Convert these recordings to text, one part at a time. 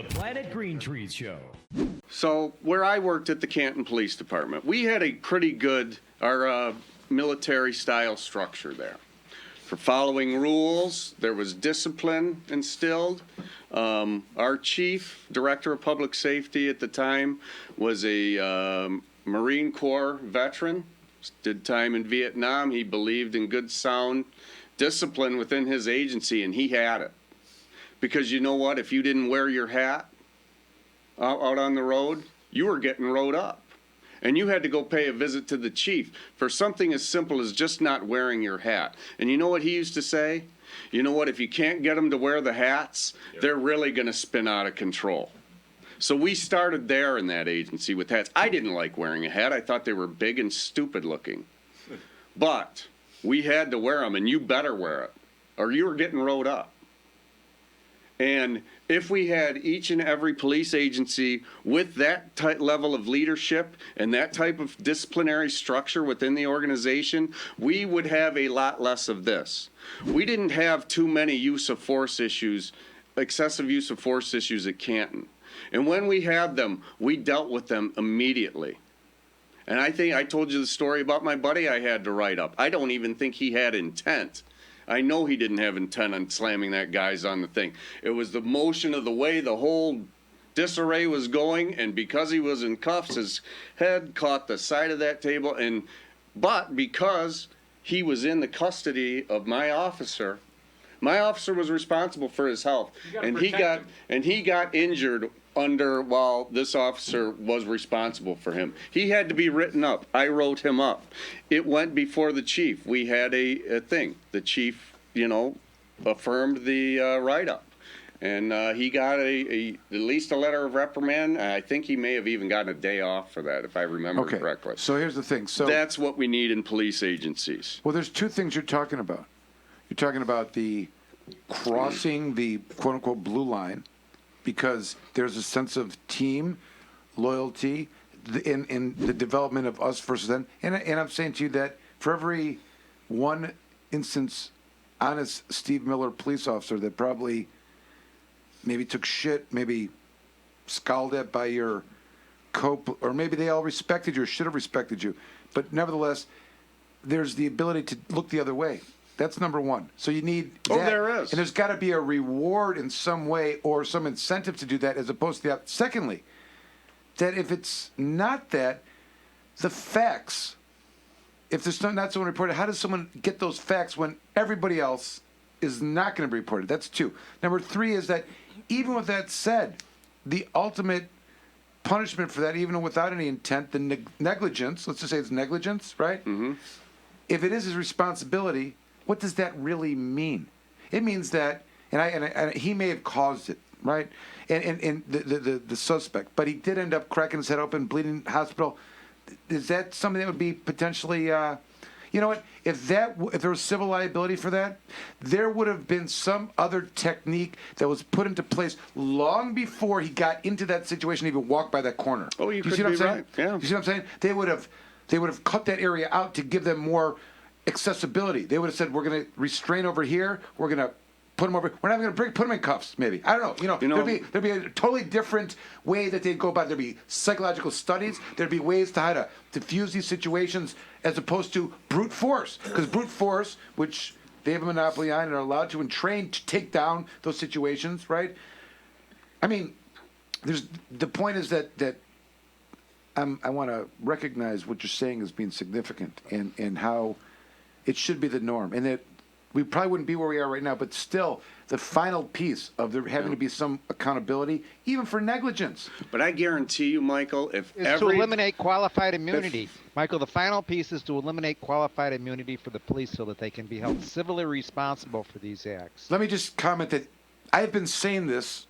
The Planet Green Trees Show. So where I worked at the Canton Police Department, we had a pretty good, military-style structure there. For following rules, there was discipline instilled. Our chief, director of public safety at the time, was a Marine Corps veteran, did time in Vietnam. He believed in good, sound discipline within his agency, and he had it. Because you know what? If you didn't wear your hat out on the road, you were getting rode up. And you had to go pay a visit to the chief for something as simple as just not wearing your hat. And you know what he used to say? You know what? If you can't get them to wear the hats, they're really going to spin out of control. So we started there in that agency with hats. I didn't like wearing a hat. I thought they were big and stupid looking. But we had to wear them, and you better wear it, or you were getting rode up. And if we had each and every police agency with that level of leadership and that type of disciplinary structure within the organization, we would have a lot less of this. We didn't have too many use of force issues, excessive use of force issues at Canton. And when we had them, we dealt with them immediately. And I think I told you the story about my buddy I had to write up. I don't even think he had intent. I know he didn't have intent on slamming that guy's on the thing. It was the motion of the way the whole disarray was going, and because he was in cuffs, his head caught the side of that table. But because he was in the custody of my officer was responsible for his health, and he got injured while this officer was responsible for him. He had to be written up. I wrote him up. It went before the chief. We had a thing. The chief, affirmed the write-up. And he got at least a letter of reprimand. I think he may have even gotten a day off for that, if I remember correctly. So here's the thing. So that's what we need in police agencies. Well, there's two things you're talking about. You're talking about the crossing the quote-unquote blue line, because there's a sense of team, loyalty, in the development of us versus them. And I'm saying to you that for every one instance, honest Steve Miller police officer that probably maybe took shit, maybe scowled at by your or maybe they all respected you or should have respected you. But nevertheless, there's the ability to look the other way. That's number one. So you need that. Oh, there is. And there's got to be a reward in some way or some incentive to do that as opposed to the other. Secondly, that if it's not that, the facts, if there's not someone reported, how does someone get those facts when everybody else is not going to be reported? That's two. Number three is that even with that said, the ultimate punishment for that, even without any intent, the negligence, let's just say it's negligence, right? Mm-hmm. If it is his responsibility, what does that really mean? It means that, and he may have caused it, right? And the suspect, but he did end up cracking his head open, bleeding in the hospital. Is that something that would be potentially, you know what? If there was civil liability for that, there would have been some other technique that was put into place long before he got into that situation, even walked by that corner. Oh, you could see what be I'm saying? right. Yeah. You see what I'm saying? They would have cut that area out to give them more accessibility. They would have said, we're going to restrain over here. We're going to put them over. We're not going to put them in cuffs, maybe. I don't know. There'd be a totally different way that they'd go about it. There'd be psychological studies. There'd be ways to how to diffuse these situations as opposed to brute force. Because brute force, which they have a monopoly on and are allowed to and trained to take down those situations, right? I mean, the point is that I want to recognize what you're saying as being significant and how it should be the norm, and that we probably wouldn't be where we are right now, but still the final piece of there having to be some accountability, even for negligence. But I guarantee you, Michael, to eliminate qualified immunity. Michael, the final piece is to eliminate qualified immunity for the police so that they can be held civilly responsible for these acts. Let me just comment that I've been saying this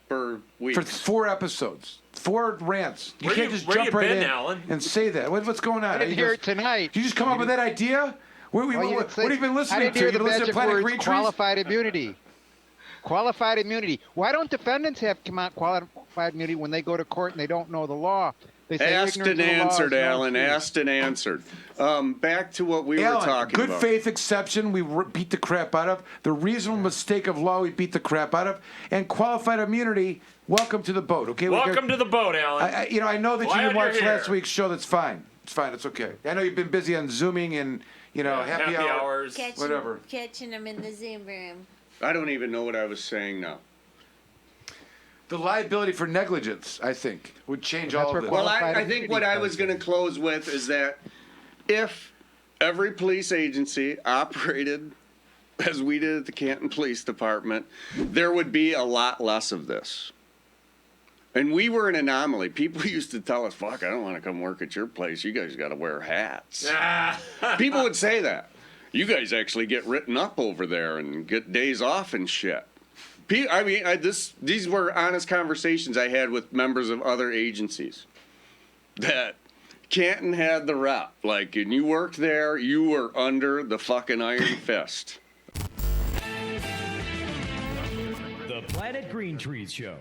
for weeks. For 4 episodes. 4 rants. You Where can't you- just where jump you right been, in Alan? and say that. What's going on? I didn't hear it tonight. Did you just come up with that idea? What have you been listening I didn't to? hear You the listen to magic Planet words, Green Trees? qualified immunity. Qualified immunity. Why don't defendants have qualified immunity when they go to court and they don't know the law? They say Asked ignorance and of the law is answered, no Alan. excuse. Asked and answered. Back to what we were Alan, talking good about. faith exception we beat the crap out of. The reasonable mistake of law we beat the crap out of. And qualified immunity, welcome to the boat. Okay. Welcome to the boat, Alan. I know that you Glad didn't watch you're last here. week's show. That's fine. It's fine. It's okay. I know you've been busy on Zooming and happy hour. hours. Whatever. Catching them in the Zoom room. I don't even know what I was saying now. The liability for negligence, I think, would change That's all where of this. Well, Qualified I think what immunity I was comes going to close with is that if every police agency operated as we did at the Canton Police Department, there would be a lot less of this. And we were an anomaly. People used to tell us, fuck, I don't want to come work at your place. You guys got to wear hats. People would say that. You guys actually get written up over there and get days off and shit. I mean, these were honest conversations I had with members of other agencies. That Canton had the rep. Like, and you worked there, you were under the fucking iron fist. The Planet Green Trees Show.